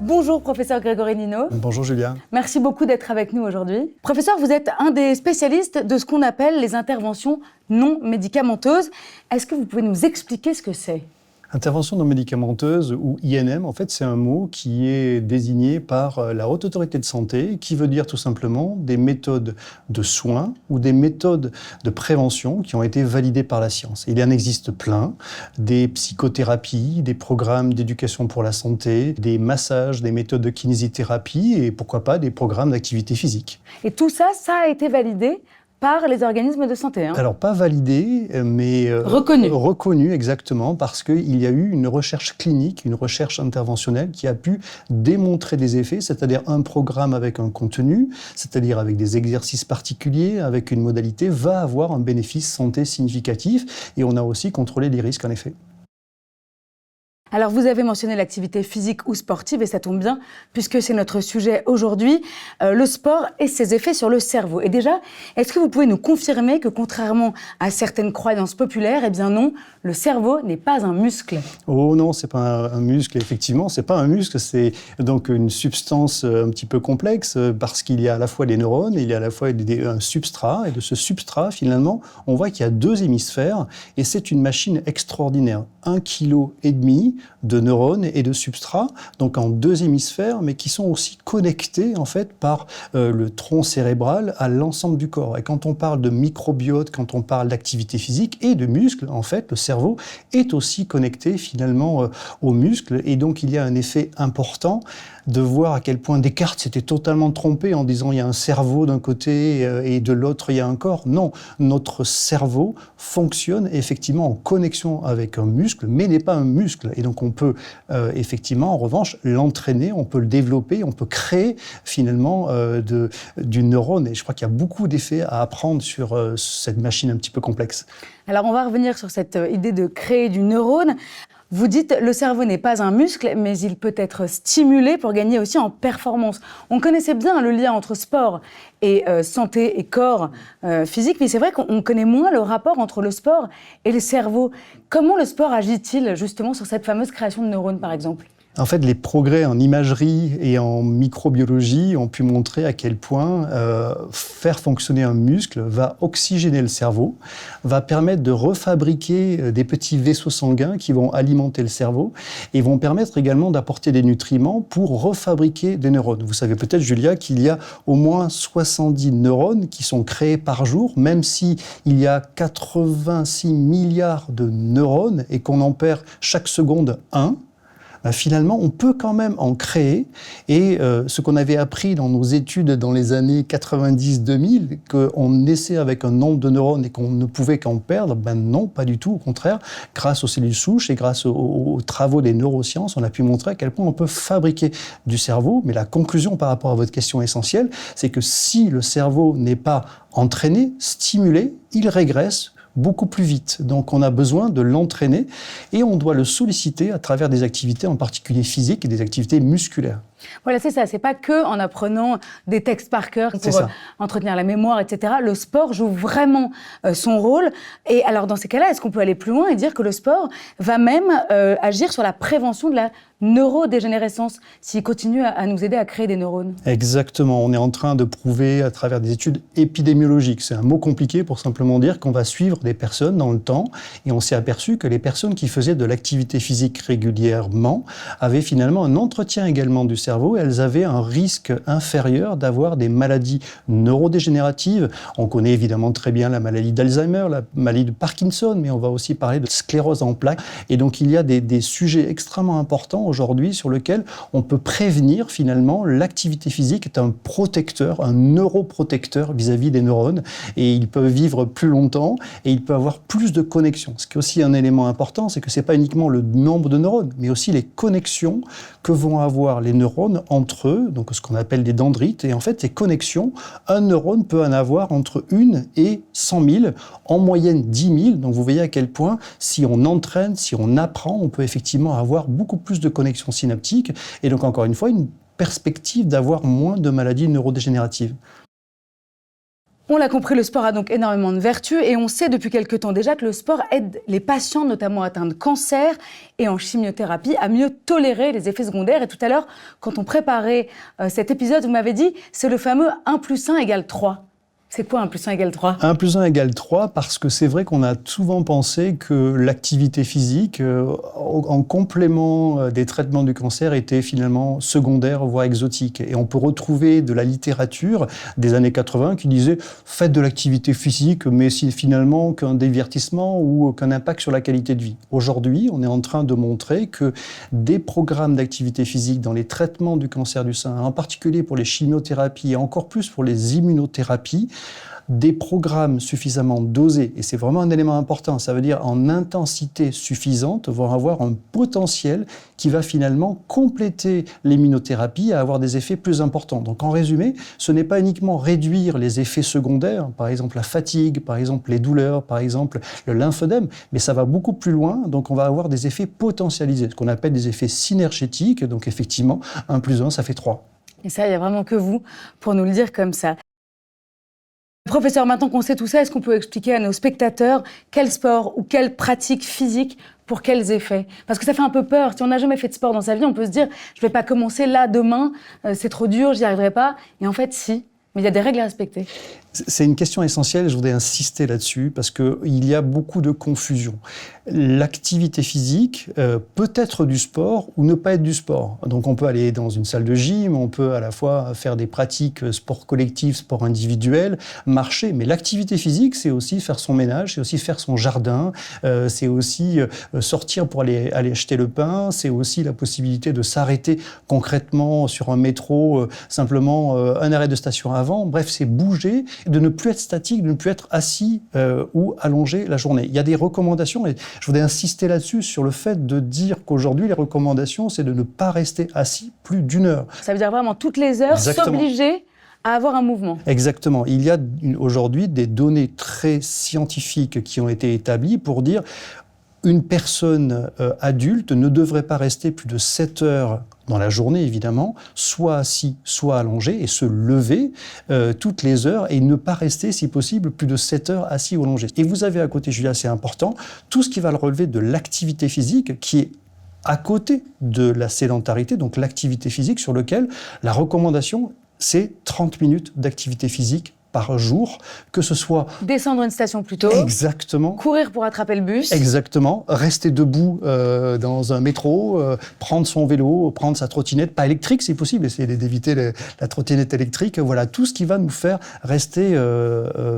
Bonjour professeur Grégory Nino. Bonjour Julia. Merci beaucoup d'être avec nous aujourd'hui. Professeur, vous êtes un des spécialistes de ce qu'on appelle les interventions non médicamenteuses. Est-ce que vous pouvez nous expliquer ce que c'est ? Intervention non médicamenteuse ou INM, en fait, c'est un mot qui est désigné par la Haute Autorité de Santé, qui veut dire tout simplement des méthodes de soins ou des méthodes de prévention qui ont été validées par la science. Il y en existe plein, des psychothérapies, des programmes d'éducation pour la santé, des massages, des méthodes de kinésithérapie et pourquoi pas des programmes d'activité physique. Et tout ça, ça a été validé par les organismes de santé. Alors, pas validé, mais reconnu exactement, parce qu'il y a eu une recherche clinique, une recherche interventionnelle qui a pu démontrer des effets, c'est-à-dire un programme avec un contenu, c'est-à-dire avec des exercices particuliers, avec une modalité, va avoir un bénéfice santé significatif. Et on a aussi contrôlé les risques, en effet. Alors, vous avez mentionné l'activité physique ou sportive, et ça tombe bien, puisque c'est notre sujet aujourd'hui, le sport et ses effets sur le cerveau. Et déjà, est-ce que vous pouvez nous confirmer que, contrairement à certaines croyances populaires, eh bien non, le cerveau n'est pas un muscle ? Oh non, c'est pas un muscle, effectivement, c'est pas un muscle, c'est donc une substance un petit peu complexe, parce qu'il y a à la fois des neurones, il y a à la fois un substrat, et de ce substrat, finalement, on voit qu'il y a deux hémisphères, et c'est une machine extraordinaire, 1,5 kg de neurones et de substrats, donc en deux hémisphères, mais qui sont aussi connectés en fait par le tronc cérébral à l'ensemble du corps. Et quand on parle de microbiote, quand on parle d'activité physique et de muscles, en fait, le cerveau est aussi connecté finalement aux muscles, et donc il y a un effet important de voir à quel point Descartes s'était totalement trompé en disant il y a un cerveau d'un côté et de l'autre il y a un corps. Non, notre cerveau fonctionne effectivement en connexion avec un muscle, mais n'est pas un muscle. Et donc on peut effectivement, en revanche, l'entraîner, on peut le développer, on peut créer finalement du neurone. Et je crois qu'il y a beaucoup d'effets à apprendre sur cette machine un petit peu complexe. Alors on va revenir sur cette idée de créer du neurone. Vous dites le cerveau n'est pas un muscle, mais il peut être stimulé pour gagner aussi en performance. On connaissait bien le lien entre sport et santé et corps physique, mais c'est vrai qu'on connaît moins le rapport entre le sport et le cerveau. Comment le sport agit-il justement sur cette fameuse création de neurones, par exemple ? En fait, les progrès en imagerie et en microbiologie ont pu montrer à quel point faire fonctionner un muscle va oxygéner le cerveau, va permettre de refabriquer des petits vaisseaux sanguins qui vont alimenter le cerveau et vont permettre également d'apporter des nutriments pour refabriquer des neurones. Vous savez peut-être, Julia, qu'il y a au moins 70 neurones qui sont créés par jour, même si il y a 86 milliards de neurones et qu'on en perd chaque seconde un. Finalement, on peut quand même en créer. Et ce qu'on avait appris dans nos études dans les années 90-2000, qu'on naissait avec un nombre de neurones et qu'on ne pouvait qu'en perdre, ben non, pas du tout. Au contraire, grâce aux cellules souches et grâce aux travaux des neurosciences, on a pu montrer à quel point on peut fabriquer du cerveau. Mais la conclusion par rapport à votre question essentielle, c'est que si le cerveau n'est pas entraîné, stimulé, il régresse beaucoup plus vite. Donc on a besoin de l'entraîner et on doit le solliciter à travers des activités en particulier physiques et des activités musculaires. Voilà, c'est ça. C'est pas que en apprenant des textes par cœur pour entretenir la mémoire, etc. Le sport joue vraiment son rôle. Et alors, dans ces cas-là, est-ce qu'on peut aller plus loin et dire que le sport va même agir sur la prévention de la neurodégénérescence s'il continue à nous aider à créer des neurones ? Exactement. On est en train de prouver à travers des études épidémiologiques. C'est un mot compliqué pour simplement dire qu'on va suivre des personnes dans le temps et on s'est aperçu que les personnes qui faisaient de l'activité physique régulièrement avaient finalement un entretien également du cerveau et elles avaient un risque inférieur d'avoir des maladies neurodégénératives. On connaît évidemment très bien la maladie d'Alzheimer, la maladie de Parkinson, mais on va aussi parler de sclérose en plaques. Et donc il y a des sujets extrêmement importants aujourd'hui sur lesquels on peut prévenir finalement. L'activité physique est un protecteur, un neuroprotecteur vis-à-vis des neurones et ils peuvent vivre plus longtemps et ils peuvent avoir plus de connexions. Ce qui est aussi un élément important, c'est que c'est pas uniquement le nombre de neurones, mais aussi les connexions que vont avoir les neurones entre eux, donc ce qu'on appelle des dendrites. Et en fait, ces connexions, un neurone peut en avoir entre 1 et 100 000, en moyenne 10 000. Donc vous voyez à quel point, si on entraîne, si on apprend, on peut effectivement avoir beaucoup plus de connexions synaptiques. Et donc encore une fois, une perspective d'avoir moins de maladies neurodégénératives. On l'a compris, le sport a donc énormément de vertus et on sait depuis quelque temps déjà que le sport aide les patients, notamment atteints de cancer et en chimiothérapie, à mieux tolérer les effets secondaires. Et tout à l'heure, quand on préparait cet épisode, vous m'avez dit c'est le fameux 1 + 1 = 3. C'est quoi 1 + 1 = 3 ? 1 + 1 = 3 parce que c'est vrai qu'on a souvent pensé que l'activité physique, en complément des traitements du cancer, était finalement secondaire, voire exotique. Et on peut retrouver de la littérature des années 80 qui disait « faites de l'activité physique, mais c'est finalement qu'un divertissement ou qu'un impact sur la qualité de vie ». Aujourd'hui, on est en train de montrer que des programmes d'activité physique dans les traitements du cancer du sein, en particulier pour les chimiothérapies et encore plus pour les immunothérapies, des programmes suffisamment dosés, et c'est vraiment un élément important, ça veut dire en intensité suffisante, vont avoir un potentiel qui va finalement compléter l'immunothérapie et avoir des effets plus importants. Donc en résumé, ce n'est pas uniquement réduire les effets secondaires, par exemple la fatigue, par exemple les douleurs, par exemple le lymphœdème, mais ça va beaucoup plus loin, donc on va avoir des effets potentialisés, ce qu'on appelle des effets synergétiques, donc effectivement, 1 + 1, ça fait 3. Et ça, il n'y a vraiment que vous pour nous le dire comme ça. Professeur, maintenant qu'on sait tout ça, est-ce qu'on peut expliquer à nos spectateurs quel sport ou quelle pratique physique pour quels effets ? Parce que ça fait un peu peur. Si on n'a jamais fait de sport dans sa vie, on peut se dire « je ne vais pas commencer là, demain, c'est trop dur, j'y arriverai pas ». Et en fait, si. Mais il y a des règles à respecter. C'est une question essentielle, je voudrais insister là-dessus, parce qu'il y a beaucoup de confusion. L'activité physique peut être du sport ou ne pas être du sport. Donc on peut aller dans une salle de gym, on peut à la fois faire des pratiques sport collectif, sport individuel, marcher, mais l'activité physique, c'est aussi faire son ménage, c'est aussi faire son jardin, c'est aussi sortir pour aller acheter le pain, c'est aussi la possibilité de s'arrêter concrètement sur un métro, simplement un arrêt de station avant. Bref, c'est bouger, de ne plus être statique, de ne plus être assis ou allongé la journée. Il y a des recommandations, et je voudrais insister là-dessus, sur le fait de dire qu'aujourd'hui, les recommandations, c'est de ne pas rester assis plus d'1 heure. Ça veut dire vraiment toutes les heures s'obliger à avoir un mouvement. Exactement. Il y a aujourd'hui des données très scientifiques qui ont été établies pour dire une personne adulte ne devrait pas rester plus de 7 heures dans la journée, évidemment, soit assis, soit allongé, et se lever toutes les heures, et ne pas rester, si possible, plus de 7 heures assis ou allongé. Et vous avez à côté, Julia, c'est important, tout ce qui va le relever de l'activité physique, qui est à côté de la sédentarité, donc l'activité physique, sur lequel la recommandation, c'est 30 minutes d'activité physique par jour, que ce soit... Descendre une station plus tôt. Exactement. Courir pour attraper le bus. Exactement. Rester debout dans un métro, prendre son vélo, prendre sa trottinette, pas électrique si possible, essayer d'éviter la trottinette électrique. Voilà, tout ce qui va nous faire rester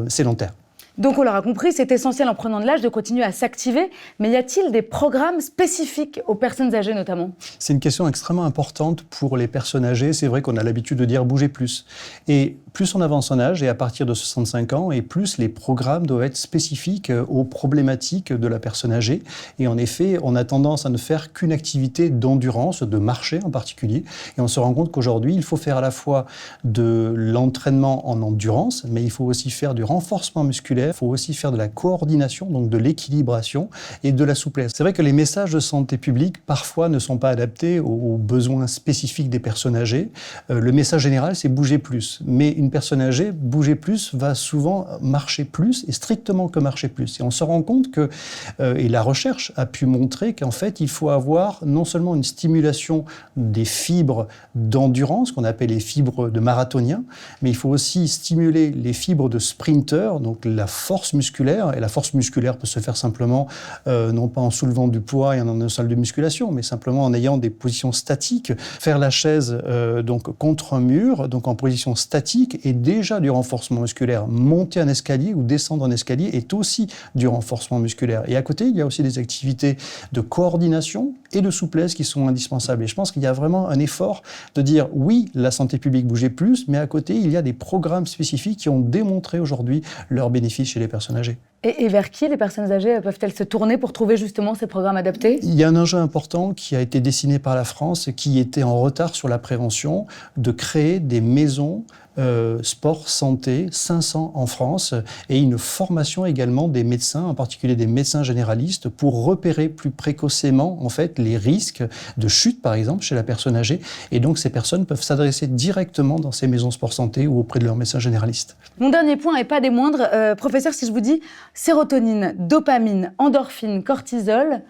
sédentaire. Donc on l'aura compris, c'est essentiel en prenant de l'âge de continuer à s'activer, mais y a-t-il des programmes spécifiques aux personnes âgées notamment ? C'est une question extrêmement importante pour les personnes âgées. C'est vrai qu'on a l'habitude de dire bouger plus. Et plus on avance en âge, et à partir de 65 ans, et plus les programmes doivent être spécifiques aux problématiques de la personne âgée. Et en effet, on a tendance à ne faire qu'une activité d'endurance, de marcher en particulier. Et on se rend compte qu'aujourd'hui, il faut faire à la fois de l'entraînement en endurance, mais il faut aussi faire du renforcement musculaire. Il faut aussi faire de la coordination, donc de l'équilibration et de la souplesse. C'est vrai que les messages de santé publique, parfois, ne sont pas adaptés aux besoins spécifiques des personnes âgées. Le message général, c'est bouger plus. Mais une personne âgée, bouger plus, va souvent marcher plus, et strictement que marcher plus. Et on se rend compte que, et la recherche a pu montrer qu'en fait, il faut avoir non seulement une stimulation des fibres d'endurance, qu'on appelle les fibres de marathonien, mais il faut aussi stimuler les fibres de sprinter, donc la force musculaire, et la force musculaire peut se faire simplement, non pas en soulevant du poids et en une salle de musculation, mais simplement en ayant des positions statiques. Faire la chaise donc contre un mur, donc en position statique, est déjà du renforcement musculaire. Monter un escalier ou descendre un escalier est aussi du renforcement musculaire. Et à côté, il y a aussi des activités de coordination et de souplesse qui sont indispensables. Et je pense qu'il y a vraiment un effort de dire oui, la santé publique bougeait plus, mais à côté, il y a des programmes spécifiques qui ont démontré aujourd'hui leurs bénéfices chez les personnes âgées. Et vers qui les personnes âgées peuvent-elles se tourner pour trouver justement ces programmes adaptés ? Il y a un enjeu important qui a été dessiné par la France et qui était en retard sur la prévention, de créer des maisons sport, santé, 500 en France, et une formation également des médecins, en particulier des médecins généralistes, pour repérer plus précocement en fait les risques de chute, par exemple, chez la personne âgée. Et donc, ces personnes peuvent s'adresser directement dans ces maisons sport santé ou auprès de leur médecin généraliste. Mon dernier point, et pas des moindres, professeur, si je vous dis sérotonine, dopamine, endorphine, cortisol,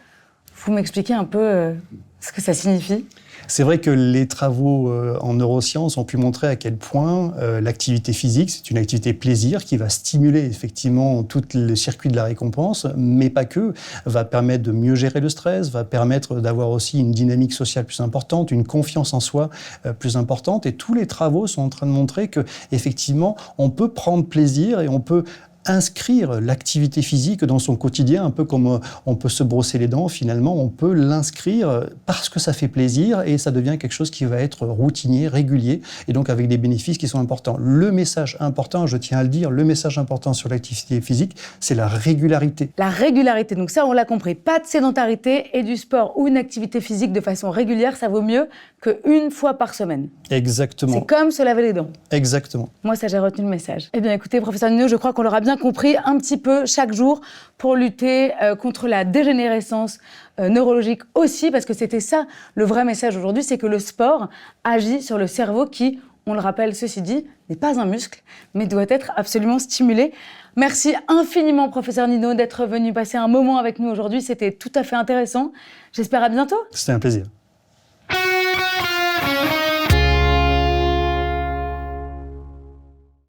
vous m'expliquez un peu ce que ça signifie ? C'est vrai que les travaux en neurosciences ont pu montrer à quel point l'activité physique, c'est une activité plaisir qui va stimuler effectivement tout le circuit de la récompense, mais pas que, va permettre de mieux gérer le stress, va permettre d'avoir aussi une dynamique sociale plus importante, une confiance en soi plus importante. Et tous les travaux sont en train de montrer que effectivement, on peut prendre plaisir et on peut inscrire l'activité physique dans son quotidien, un peu comme on peut se brosser les dents, finalement, on peut l'inscrire parce que ça fait plaisir et ça devient quelque chose qui va être routinier, régulier, et donc avec des bénéfices qui sont importants. Le message important, je tiens à le dire, le message important sur l'activité physique, c'est la régularité. La régularité, donc ça on l'a compris, pas de sédentarité et du sport ou une activité physique de façon régulière, ça vaut mieux qu'une fois par semaine. Exactement. C'est comme se laver les dents. Exactement. Moi, ça, j'ai retenu le message. Eh bien, écoutez, professeur Nino, je crois qu'on l'aura bien compris un petit peu chaque jour pour lutter contre la dégénérescence neurologique aussi, parce que c'était ça le vrai message aujourd'hui, c'est que le sport agit sur le cerveau qui, on le rappelle, ceci dit, n'est pas un muscle, mais doit être absolument stimulé. Merci infiniment, professeur Nino, d'être venu passer un moment avec nous aujourd'hui. C'était tout à fait intéressant. J'espère à bientôt. C'était un plaisir.